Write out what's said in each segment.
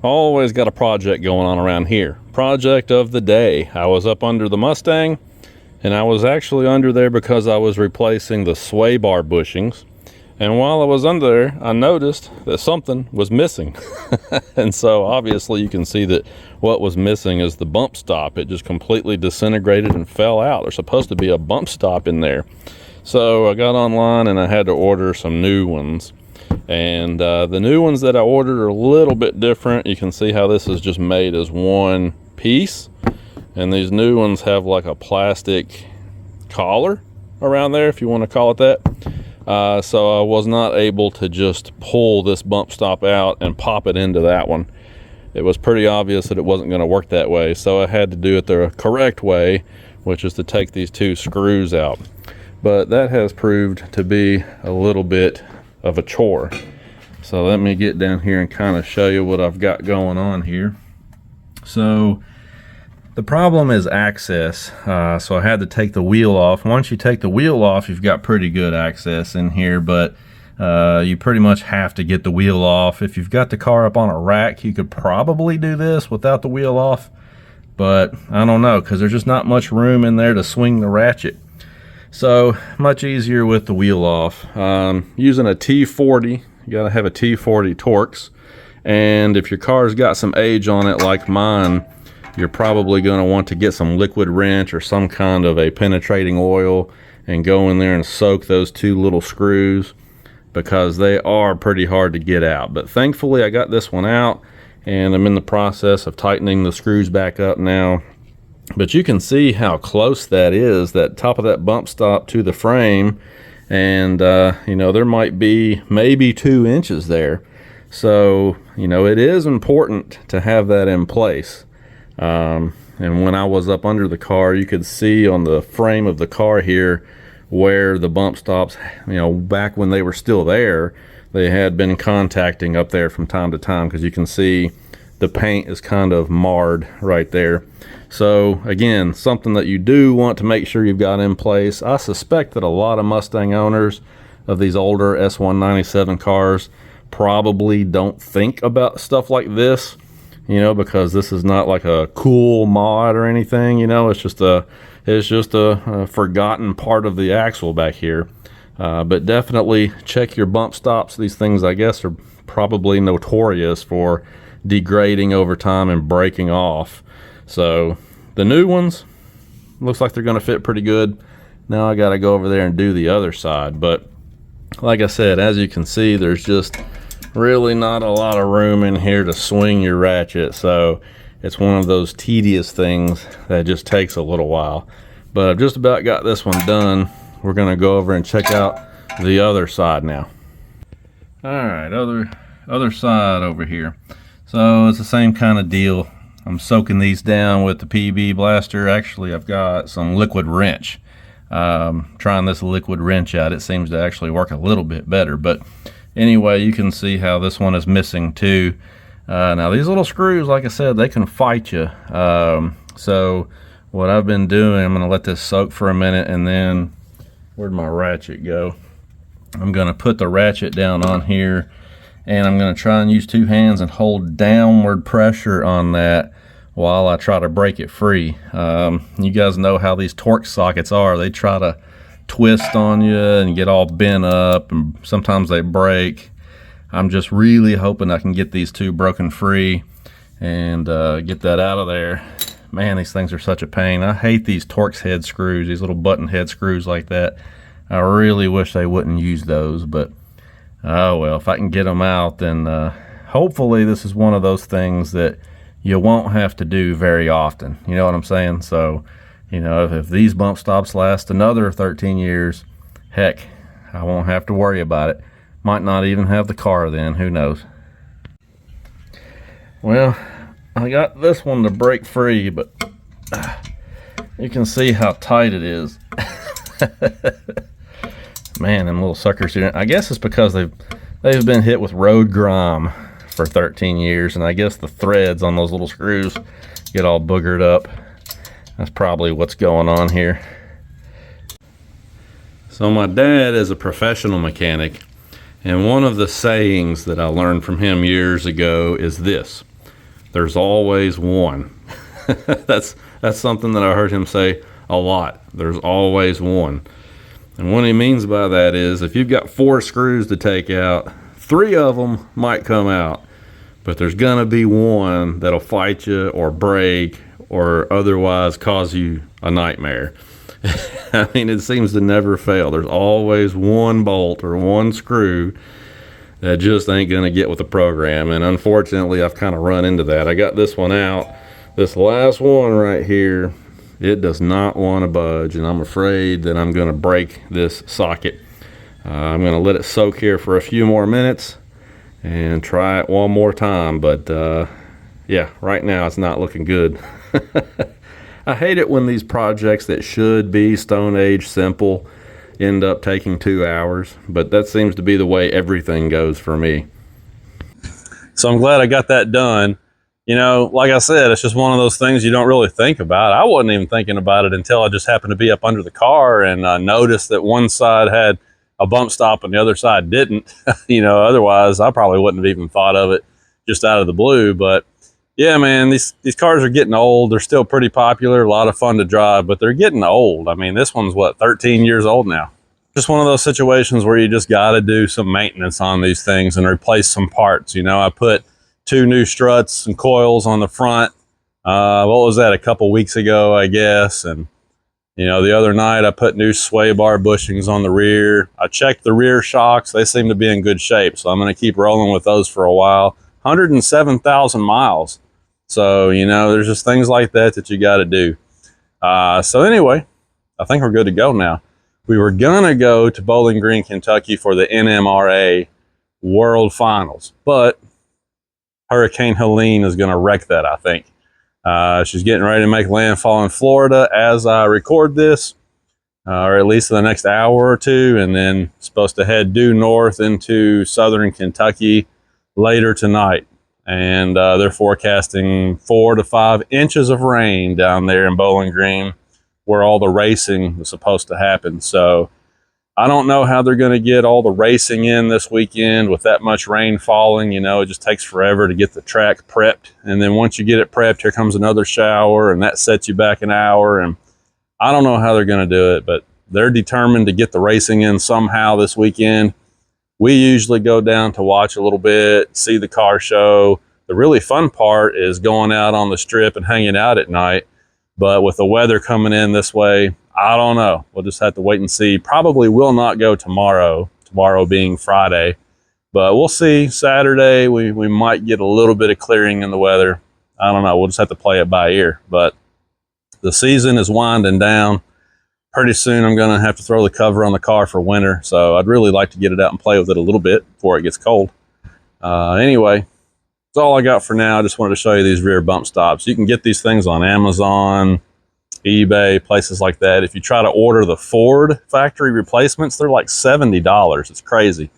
Always got a project going on around here. Project of the day. I was up under the Mustang, and I was actually under there because I was replacing the sway bar bushings. And while I was under there, I noticed that something was missing. And so obviously you can see that what was missing is the bump stop. It just completely disintegrated and fell out. There's supposed to be a bump stop in there. So I got online and I had to order some new ones. And the new ones that I ordered are a little bit different. You can see how this is just made as one piece. And these new ones have like a plastic collar around there, if you want to call it that. So I was not able to just pull this bump stop out and pop it into that one. It was pretty obvious that it wasn't going to work that way. So I had to do it the correct way, which is to take these two screws out. But that has proved to be a little bit of a chore. So let me get down here and kind of show you what I've got going on here. So the problem is access. So I had to take the wheel off. Once you take the wheel off, you've got pretty good access in here, but you pretty much have to get the wheel off. If you've got the car up on a rack, you could probably do this without the wheel off, but I don't know, because there's just not much room in there to swing the ratchet. So much easier with the wheel off. Using a T40, you gotta have a T40 Torx, and if your car's got some age on it like mine, you're probably going to want to get some liquid wrench or some kind of a penetrating oil and go in there and soak those two little screws, because they are pretty hard to get out. But thankfully I got this one out and I'm in the process of tightening the screws back up now. But you can see how close that is, that top of that bump stop to the frame. And you know, there might be maybe 2 inches there. So you know, it is important to have that in place. And when I was up under the car, you could see on the frame of the car here where the bump stops, you know, back when they were still there, they had been contacting up there from time to time, because you can see the paint is kind of marred right there. So again, something that you do want to make sure you've got in place. I suspect that a lot of Mustang owners of these older S197 cars probably don't think about stuff like this, you know, because this is not like a cool mod or anything, you know. It's just a forgotten part of the axle back here. But definitely check your bump stops. These things, I guess, are probably notorious for degrading over time and breaking off. So the new ones, looks like they're going to fit pretty good. Now I got to go over there and do the other side. But like I said, as you can see, there's just really not a lot of room in here to swing your ratchet. So it's one of those tedious things that just takes a little while. But I've just about got this one done. We're going to go over and check out the other side now. All right, other side over here. So it's the same kind of deal. I'm soaking these down with the PB blaster. Actually, I've got some liquid wrench. Trying this liquid wrench out. It seems to actually work a little bit better. But anyway, you can see how this one is missing too. Now these little screws, like I said, they can fight you. So what I've been doing, I'm going to let this soak for a minute, and then where'd my ratchet go? I'm going to put the ratchet down on here, and I'm going to try and use 2 hands and hold downward pressure on that while I try to break it free. You guys know how these Torx sockets are. They try to twist on you and get all bent up, and sometimes they break. I'm just really hoping I can get these 2 broken free and get that out of there. Man, these things are such a pain. I hate these Torx head screws, these little button head screws like that. I really wish they wouldn't use those, but oh well, if I can get them out, then hopefully this is one of those things that you won't have to do very often. You know what I'm saying? So, you know, if these bump stops last another 13 years, heck, I won't have to worry about it. Might not even have the car then, who knows? Well, I got this one to break free, but you can see how tight it is. Man, them little suckers here. I guess it's because they've been hit with road grime for 13 years, and I guess the threads on those little screws get all boogered up. That's probably what's going on here. So my dad is a professional mechanic, and one of the sayings that I learned from him years ago is this: There's always one. That's something that I heard him say a lot. There's always one. And what he means by that is if you've got 4 screws to take out, 3 of them might come out, but there's gonna be one that'll fight you or break or otherwise cause you a nightmare. I mean, it seems to never fail. There's always one bolt or one screw that just ain't gonna get with the program, and unfortunately I've kind of run into that. I got this one out. This last one right here, it does not want to budge, and I'm afraid that I'm gonna break this socket. I'm gonna let it soak here for a few more minutes and try it one more time, but yeah, right now it's not looking good. I hate it when these projects that should be Stone Age simple end up taking 2 hours, but that seems to be the way everything goes for me. So I'm glad I got that done. You know, like I said, it's just one of those things you don't really think about. I wasn't even thinking about it until I just happened to be up under the car and noticed that one side had a bump stop and the other side didn't. You know, otherwise I probably wouldn't have even thought of it just out of the blue. But yeah, man, these cars are getting old. They're still pretty popular, a lot of fun to drive, but they're getting old. I mean, this one's what, 13 years old now. Just one of those situations where you just got to do some maintenance on these things and replace some parts. You know, I put 2 new struts and coils on the front. What was that, a couple weeks ago, I guess. And, you know, the other night I put new sway bar bushings on the rear. I checked the rear shocks. They seem to be in good shape, so I'm going to keep rolling with those for a while. 107,000 miles. So, you know, there's just things like that you got to do. So anyway, I think we're good to go now. We were going to go to Bowling Green, Kentucky for the NMRA World Finals, but Hurricane Helene is going to wreck that, I think. She's getting ready to make landfall in Florida as I record this, or at least in the next hour or two, and then supposed to head due north into southern Kentucky later tonight. And they're forecasting 4 to 5 inches of rain down there in Bowling Green, where all the racing is supposed to happen. So I don't know how they're going to get all the racing in this weekend with that much rain falling. You know, it just takes forever to get the track prepped. And then once you get it prepped, here comes another shower, and that sets you back an hour. And I don't know how they're going to do it, but they're determined to get the racing in somehow this weekend. We usually go down to watch a little bit, see the car show. The really fun part is going out on the strip and hanging out at night. But with the weather coming in this way, I don't know. We'll just have to wait and see. Probably will not go tomorrow being Friday. But we'll see. Saturday, we might get a little bit of clearing in the weather. I don't know. We'll just have to play it by ear. But the season is winding down. Pretty soon I'm going to have to throw the cover on the car for winter. So I'd really like to get it out and play with it a little bit before it gets cold. Anyway, that's all I got for now. I just wanted to show you these rear bump stops. You can get these things on Amazon, eBay, places like that. If you try to order the Ford factory replacements, they're like $70. It's crazy.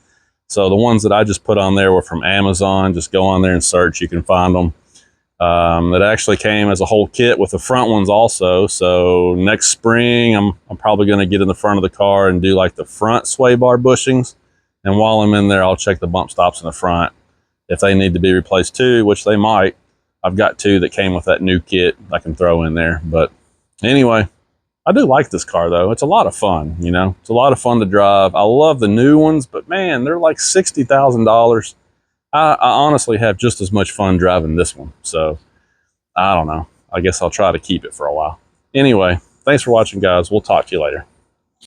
So the ones that I just put on there were from Amazon. Just go on there and search. You can find them. That actually came as a whole kit with the front ones also. So next spring, I'm probably going to get in the front of the car and do like the front sway bar bushings. And while I'm in there, I'll check the bump stops in the front. If they need to be replaced too, which they might, I've got 2 that came with that new kit I can throw in there. But anyway, I do like this car though. It's a lot of fun, you know. It's a lot of fun to drive. I love the new ones, but man, they're like $60,000. I honestly have just as much fun driving this one. So I don't know. I guess I'll try to keep it for a while. Anyway, thanks for watching, guys. We'll talk to you later.